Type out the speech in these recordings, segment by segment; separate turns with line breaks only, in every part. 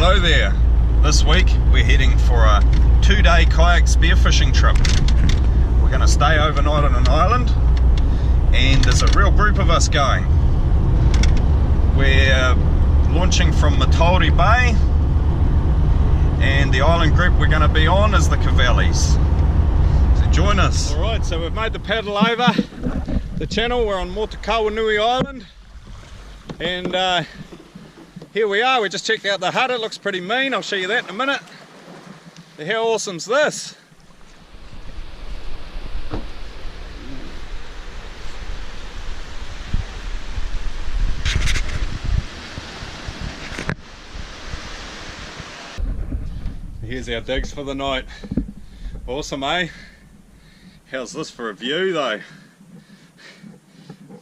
Hello there. This week we're heading for a 2-day kayak spearfishing trip. We're going to stay overnight on an island, and there's a real group of us going. We're launching from Motukawanui Bay, and the island group we're going to be on is the Cavallis. So join us. Alright, so we've made the paddle over the channel. We're on Motukawanui Island, and here we are. We just checked out the hut. It looks pretty mean. I'll show you that in a minute. How awesome's this? Here's our digs for the night. Awesome, eh? How's this for a view though?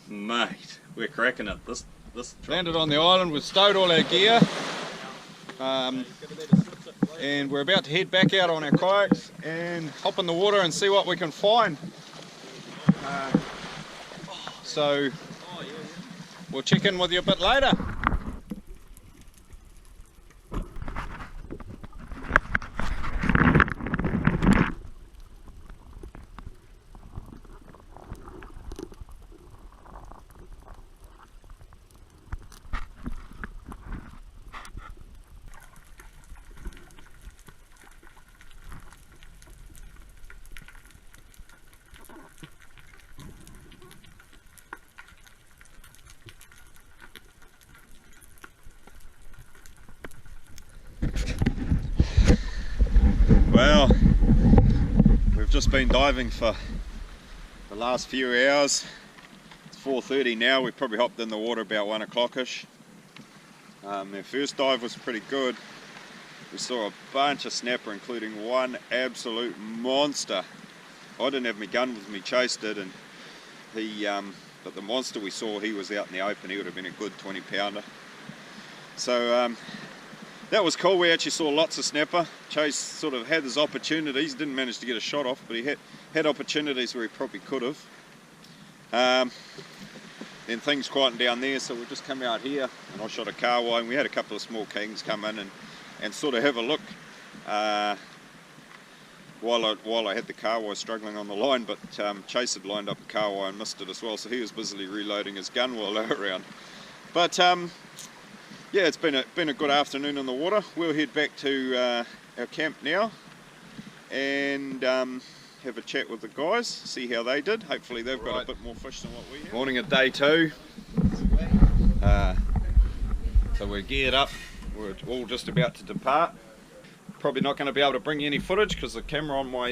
Mate, we're cracking it. This landed on the island. We've stowed all our gear, and we're about to head back out on our kayaks and hop in the water and see what we can find. So we'll check in with you a bit later. Well, we've just been diving for the last few hours. It's 4:30 now. We probably hopped in the water about 1 o'clock-ish. Our first dive was pretty good. We saw a bunch of snapper, including one absolute monster. I didn't have my gun with me, Chase did, and but the monster we saw, he was out in the open. He would have been a good 20-pounder. So that was cool. We actually saw lots of snapper. Chase sort of had his opportunities, didn't manage to get a shot off, but he had opportunities where he probably could have. Then things quietened down there, so we've just come out here and I shot a kahawai, and we had a couple of small kings come in and sort of have a look while I had the kahawai struggling on the line, but Chase had lined up a kahawai and missed it as well, so he was busily reloading his gun while they were around. But yeah, it's been a good afternoon in the water. We'll head back to our camp now and have a chat with the guys, see how they did. Hopefully they've got a bit more fish than what we have. Morning of day 2. So we're geared up. We're all just about to depart. Probably not going to be able to bring you any footage because the camera on my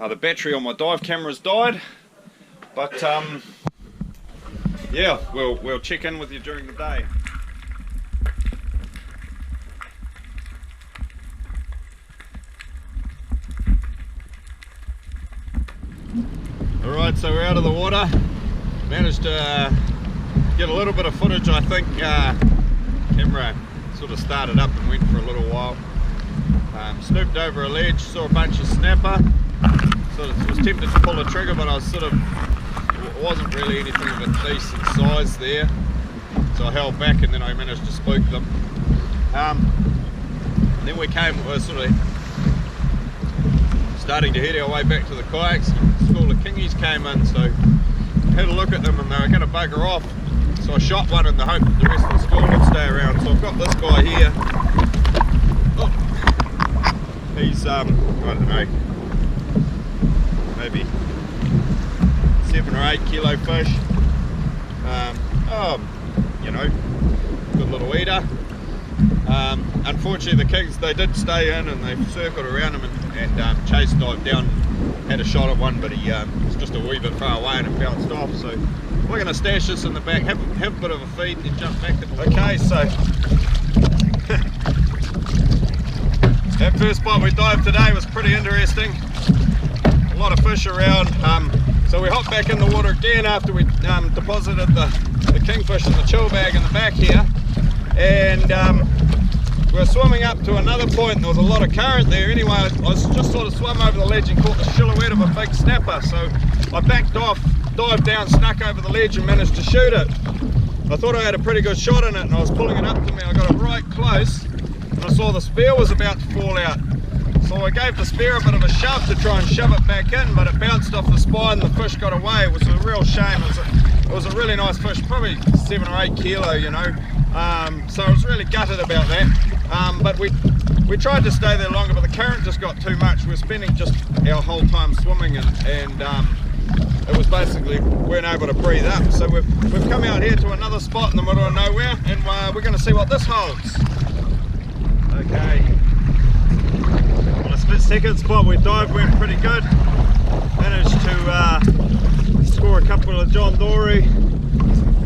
the battery on my dive camera's died. But yeah, we'll check in with you during the day. Alright, so we're out of the water. Managed to get a little bit of footage, I think. Camera sort of started up and went for a little while. Snooped over a ledge, saw a bunch of snapper. Sort of was tempted to pull the trigger, but I was it wasn't really anything of a decent size there. So I held back and then I managed to spook them. And then we were sort of starting to head our way back to the kayaks. A school of kingies came in, so I had a look at them and they were going to bugger off. So I shot one in the hope that the rest of the school would stay around. So I've got this guy here. Oh, he's, I don't know, maybe 7 or 8 kilo fish. You know, good little eater. Unfortunately the kids, they did stay in and they circled around him, and Chase dived down, had a shot at one, but he was just a wee bit far away and it bounced off. So we're going to stash this in the back, have a bit of a feed, and then jump back to the... Okay, so that first spot we dived today was pretty interesting. A lot of fish around. So we hopped back in the water again after we deposited the kingfish in the chill bag in the back here, and we were swimming up to another point and there was a lot of current there. Anyway, I just sort of swum over the ledge and caught the silhouette of a big snapper, so I backed off, dived down, snuck over the ledge and managed to shoot it. I thought I had a pretty good shot in it, and I was pulling it up to me. I got it right close, and I saw the spear was about to fall out. So I gave the spear a bit of a shove to try and shove it back in, but it bounced off the spine. The fish got away. It was a real shame. It was a really nice fish, probably 7 or 8 kilo, you know. So I was really gutted about that. But we tried to stay there longer, but the current just got too much. We're spending just our whole time swimming, and it was basically, we weren't able to breathe up. So we've come out here to another spot in the middle of nowhere, and we're going to see what this holds. Okay. On a second spot, we dived, went pretty good. Managed to score a couple of John Dory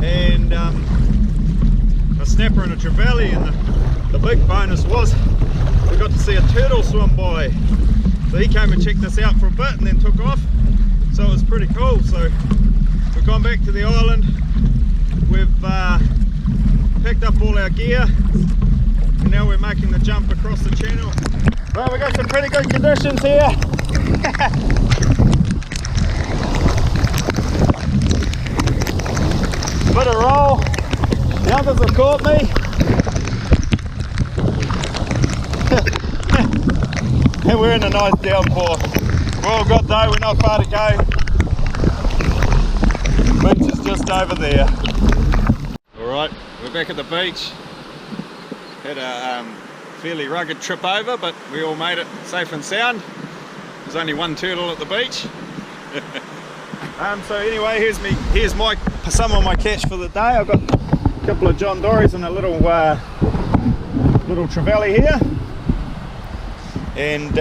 and a snapper and a Cavalli, and the big bonus was we got to see a turtle swim by. So he came and checked us out for a bit and then took off. So it was pretty cool. So we've gone back to the island. We've picked up all our gear, and now we're making the jump across the channel. Well, we've got some pretty good conditions here. Bit of roll. The others have caught me. And we're in a nice downpour. We've all got though, we're not far to go. Beach is just over there. Alright, we're back at the beach. Had a fairly rugged trip over, but we all made it safe and sound. There's only one turtle at the beach. So anyway, here's some of my catch for the day. I've got a couple of John Dories and a little Cavalli here. And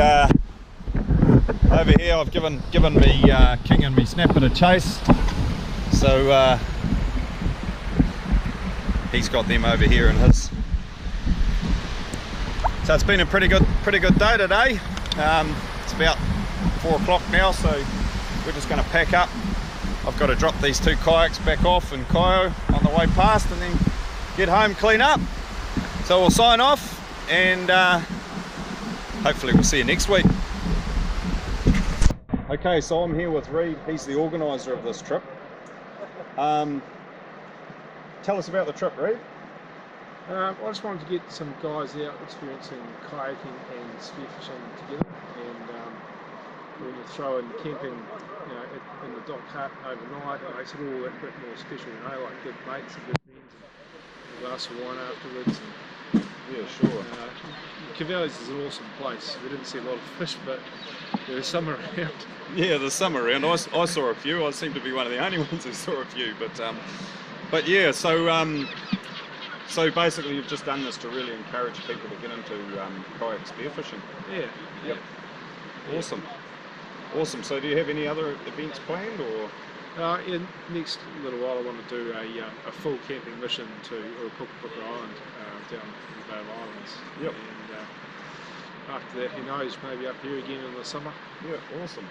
over here I've given me King and me snapper a chase. So he's got them over here in his. So it's been a pretty good day today. It's about 4 o'clock now, so we're just going to pack up. I've got to drop these 2 kayaks back off in Kayak on the way past, and then get home, clean up. So we'll sign off, and hopefully we'll see you next week. Okay, so I'm here with Reed. He's the organiser of this trip. Tell us about the trip, Reed.
I just wanted to get some guys out experiencing kayaking and spearfishing together, and when you throw in camping, you know, in the dock hut overnight, it makes it all that bit more special, you know, like good mates and good friends, and a glass of wine afterwards. And,
yeah, sure.
Cavalli's is an awesome place. We didn't see a lot of fish, but there was some around.
Yeah, there's some around. I saw a few. I seem to be one of the only ones who saw a few, but yeah. So basically, you've just done this to really encourage people to get into kayak spearfishing.
Yeah.
Yep. Yeah. Awesome. Awesome. So do you have any other events planned, or?
In next little while, I want to do a full camping mission to Motukawanui Island, down in the Bay of Islands.
Yep.
And after that, who knows? Maybe up here again in the summer.
Yeah. Awesome.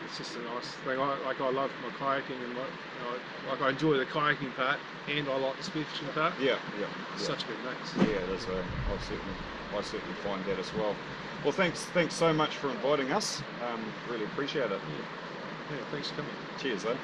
It's just a nice thing. I love my kayaking, and I enjoy the kayaking part, and I like the spearfishing part.
Yeah.
It's such a good mix.
Yeah, I certainly find that as well. Well, thanks so much for inviting us. Really appreciate it.
Yeah, thanks for coming.
Cheers, eh?